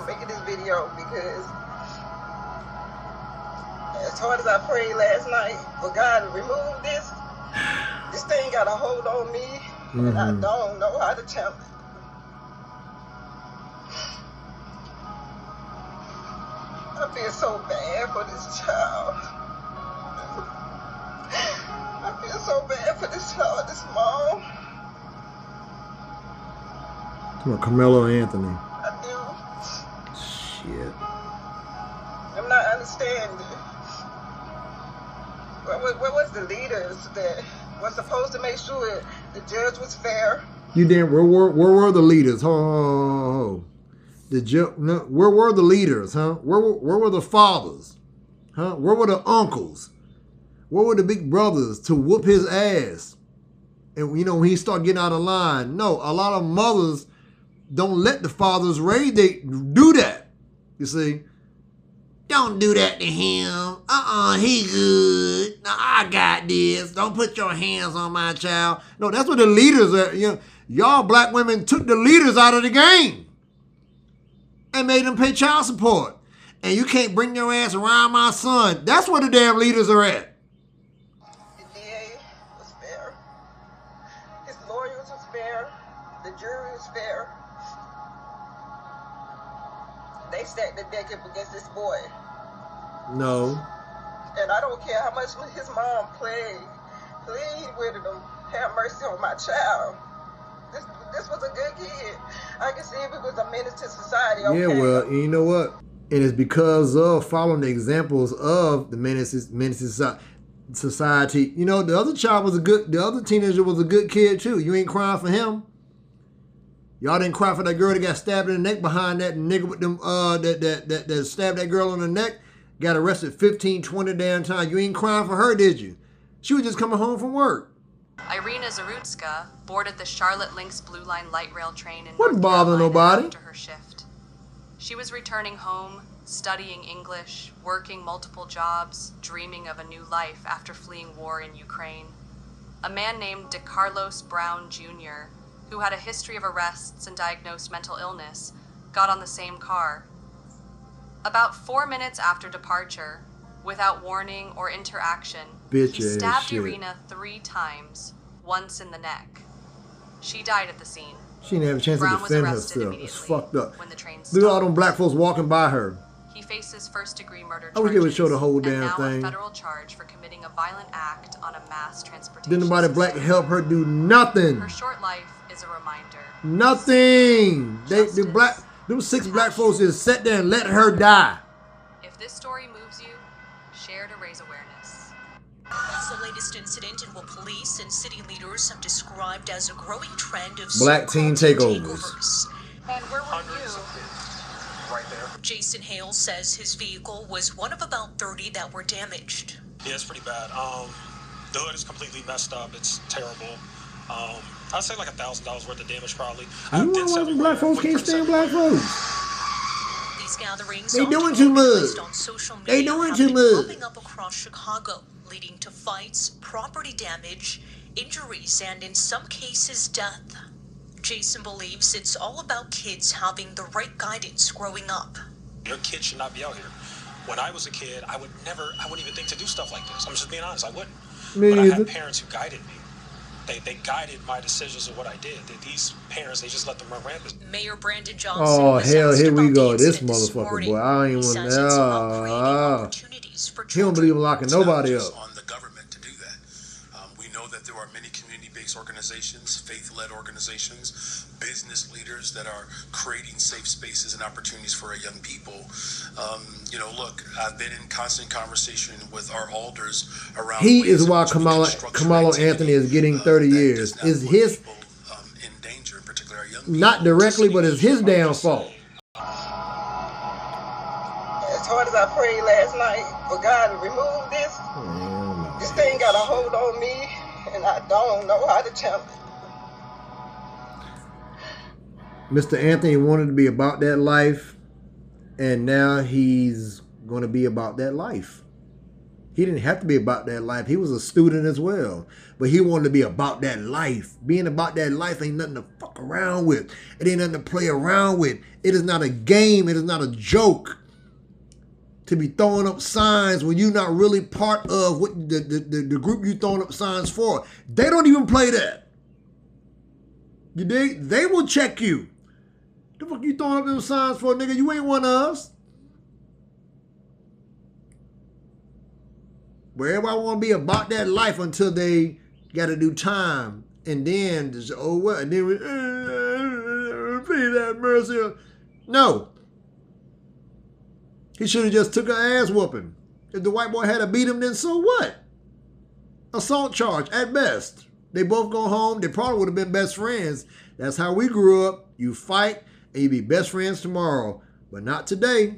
I'm making this video because as hard as I prayed last night for God to remove this thing got a hold on me, and I don't know how to tell it. I feel so bad for this child. I feel so bad for this child, this mom. Carmelo Anthony. I do. Shit. I'm not understanding. What was the leaders that was supposed to make sure the judge was fair? You damn. Where were the leaders? Ho. Where were the leaders? Huh? Where were the fathers? Huh? Where were the uncles? Where were the big brothers to whoop his ass? And when he start getting out of line, no, a lot of mothers don't let the fathers raise. They do that. You see, don't do that to him. He good. No, I got this. Don't put your hands on my child. No, that's what the leaders are. Y'all black women took the leaders out of the game and made them pay child support. And you can't bring your ass around my son. That's where the damn leaders are at. The DA was fair. His lawyers was fair. The jury was fair. They stacked the deck up against this boy. No. And I don't care how much his mom plead with him. Have mercy on my child. This was a good kid. I can see if it was a menace to society. Okay. Yeah, well, you know what? And it's because of following the examples of the menaces society. The other teenager was a good kid too. You ain't crying for him. Y'all didn't cry for that girl that got stabbed in the neck behind that nigga with them that stabbed that girl in the neck, got arrested 15, 20 damn times. You ain't crying for her, did you? She was just coming home from work. Irina Zarutska boarded the Charlotte Lynx Blue Line light rail train in Wouldn't North bother Carolina nobody. after her shift. She was returning home, studying English, working multiple jobs, dreaming of a new life after fleeing war in Ukraine. A man named DeCarlos Brown Jr., who had a history of arrests and diagnosed mental illness, got on the same car. About 4 minutes after departure, without warning or interaction, he stabbed Irina 3 times, once in the neck. She died at the scene. She didn't have a chance Brown to was defend arrested herself. It's immediately fucked up. when the train Look at all stopped. them black folks walking by her. He faces first-degree murder I charges. wish they would show the whole and damn now thing. a federal charge for committing a violent act on a mass transportation Didn't nobody black system. help her do nothing. Her short life is a reminder. Nothing. Them 6 black folks just sat there and let her die. If this story moves you, share to raise awareness. That's the latest incident in what police and city leaders have described as a growing trend of Black teen so-called takeovers. And where were you? Right there. Jason Hale says his vehicle was one of about 30 that were damaged. Yeah, it's pretty bad. The hood is completely messed up. It's terrible. I'd say like $1,000 worth of damage probably. You know why the black folks can't stand black folks? These gatherings They often doing too organized much. on social They media doing have too been much. popping up across Chicago, leading to fights, property damage, injuries, and in some cases, death. Jason believes it's all about kids having the right guidance growing up. Your kid should not be out here. When I was a kid, I wouldn't even think to do stuff like this. I'm just being honest, I wouldn't. Me But I neither. had parents who guided me. They guided my decisions of what I did. These parents, they just let them run rampant. Mayor Brandon Johnson Oh, was hell, asked here we about go. the This incident this motherfucker, morning. boy. I ain't He want says it's about creating opportunities for He don't children. believe in locking nobody It's up. on the government to do that. We know that there are many community-based organizations, faith-led organizations, business leaders that are creating safe spaces and opportunities for our young people. Look, I've been in constant conversation with our alders around. He ways is in why which we can Kamala structure Anthony is getting 30 that years. does not Is put his, people, in danger, in particular our young people. not directly, but it's his damn fault. As hard as I prayed last night for God to remove this thing got a hold on me, and I don't know how to tell it. Mr. Anthony wanted to be about that life, and now he's going to be about that life. He didn't have to be about that life. He was a student as well. But he wanted to be about that life. Being about that life ain't nothing to fuck around with. It ain't nothing to play around with. It is not a game. It is not a joke to be throwing up signs when you're not really part of what the group you throwing up signs for. They don't even play that. You dig? They will check you. The fuck you throwing up them signs for, nigga? You ain't one of us. Where everybody want to be about that life until they got to do time. And then, just, oh, what? And then, please have mercy. No. He should have just took an ass whooping. If the white boy had to beat him, then so what? Assault charge at best. They both go home. They probably would have been best friends. That's how we grew up. You fight and you be best friends tomorrow. But not today.